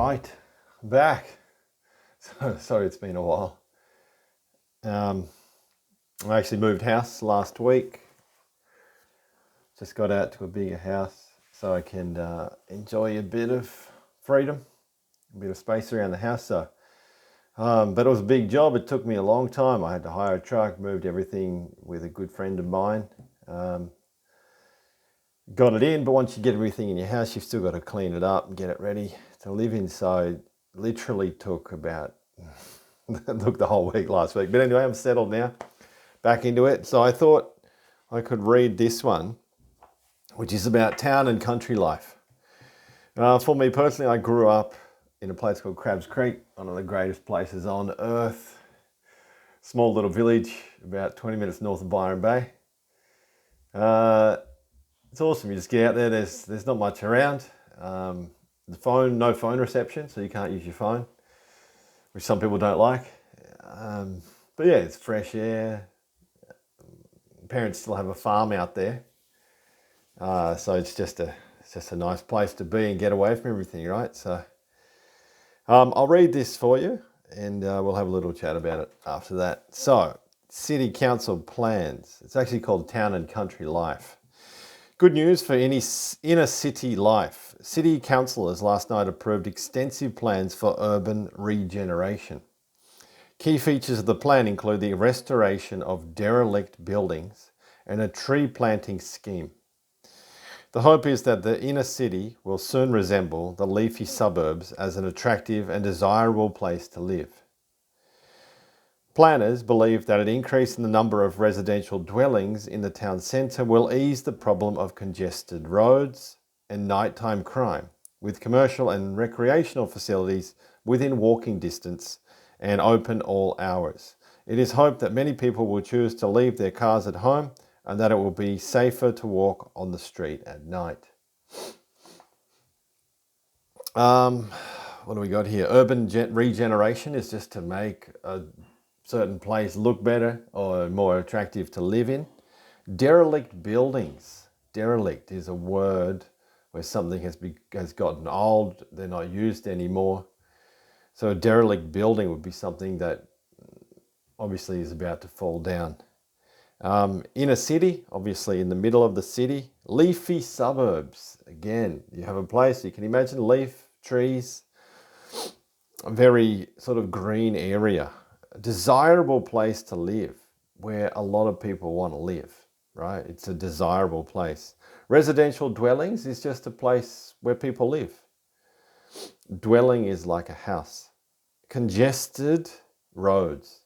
Right, back. Sorry, it's been a while. I actually moved house last week. Just got out to a bigger house so I can enjoy a bit of freedom, a bit of space around the house. But it was a big job. It took me a long time. I had to hire a truck, moved everything with a good friend of mine. Got it in, but once you get everything in your house, you've still got to clean it up and get it ready to live in. So it literally took about the whole week last week. But anyway, I'm settled now, back into it. So I thought I could read this one, which is about town and country life. For me personally, I grew up in a place called Crabs Creek, one of the greatest places on earth. Small little village, about 20 minutes north of Byron Bay. It's awesome. You just get out there. There's not much around. No phone reception, so you can't use your phone, which some people don't like. But yeah, it's fresh air. Parents still have a farm out there, so it's just a nice place to be and get away from everything, right? So I'll read this for you, and we'll have a little chat about it after that. So, City Council plans. It's actually called Town and Country Life. Good news for any inner city life. City councillors last night approved extensive plans for urban regeneration. Key features of the plan include the restoration of derelict buildings and a tree planting scheme. The hope is that the inner city will soon resemble the leafy suburbs as an attractive and desirable place to live. Planners believe that an increase in the number of residential dwellings in the town centre will ease the problem of congested roads and nighttime crime, with commercial and recreational facilities within walking distance and open all hours. It is hoped that many people will choose to leave their cars at home and that it will be safer to walk on the street at night. What do we got here? Urban regeneration is just to make a certain place look better or more attractive to live in. Derelict buildings. Derelict is a word where something has gotten old, they're not used anymore. So a derelict building would be something that obviously is about to fall down. In a city, obviously in the middle of the city. Leafy suburbs. Again, you have a place, you can imagine leaf, trees, a very sort of green area. A desirable place to live where a lot of people want to live, right? It's a desirable place. Residential dwellings is just a place where people live. Dwelling is like a house. Congested roads,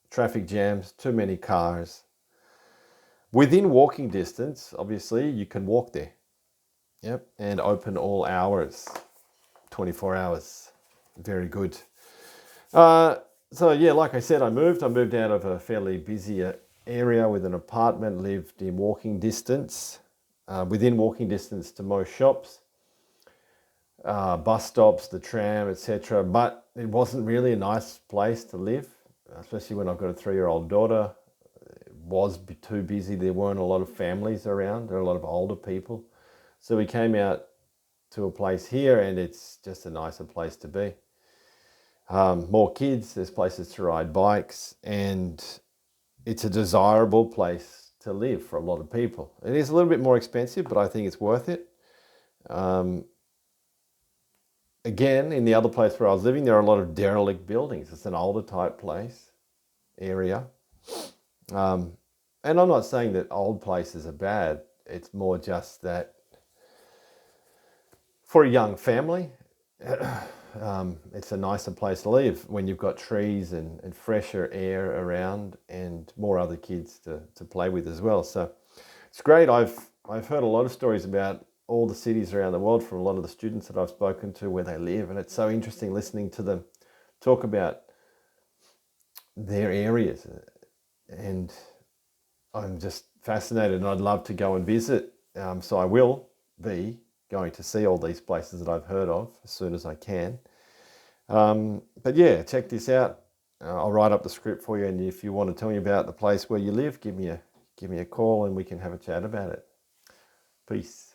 traffic jams, too many cars. Within walking distance, obviously, you can walk there. Yep, and open all hours, 24 hours. Very good. So yeah, like I said, I moved out of a fairly busy area with an apartment, lived in walking distance, within walking distance to most shops, bus stops, the tram, etc. But it wasn't really a nice place to live, especially when I've got a 3-year-old daughter. It was too busy. There weren't a lot of families around. There were a lot of older people. So we came out to a place here, and it's just a nicer place to be. More kids, there's places to ride bikes, and it's a desirable place to live for a lot of people. It is a little bit more expensive, but I think it's worth it. Again, in the other place where I was living, there are a lot of derelict buildings. It's an older type area. And I'm not saying that old places are bad. It's more just that for a young family, it's a nicer place to live when you've got trees and fresher air around and more other kids to play with as well. So it's great. I've heard a lot of stories about all the cities around the world from a lot of the students that I've spoken to where they live, and it's so interesting listening to them talk about their areas, and I'm just fascinated, and I'd love to go and visit. So I will be going to see all these places that I've heard of as soon as I can. But yeah, check this out. I'll write up the script for you, and if you want to tell me about the place where you live, give me a call and we can have a chat about it. Peace.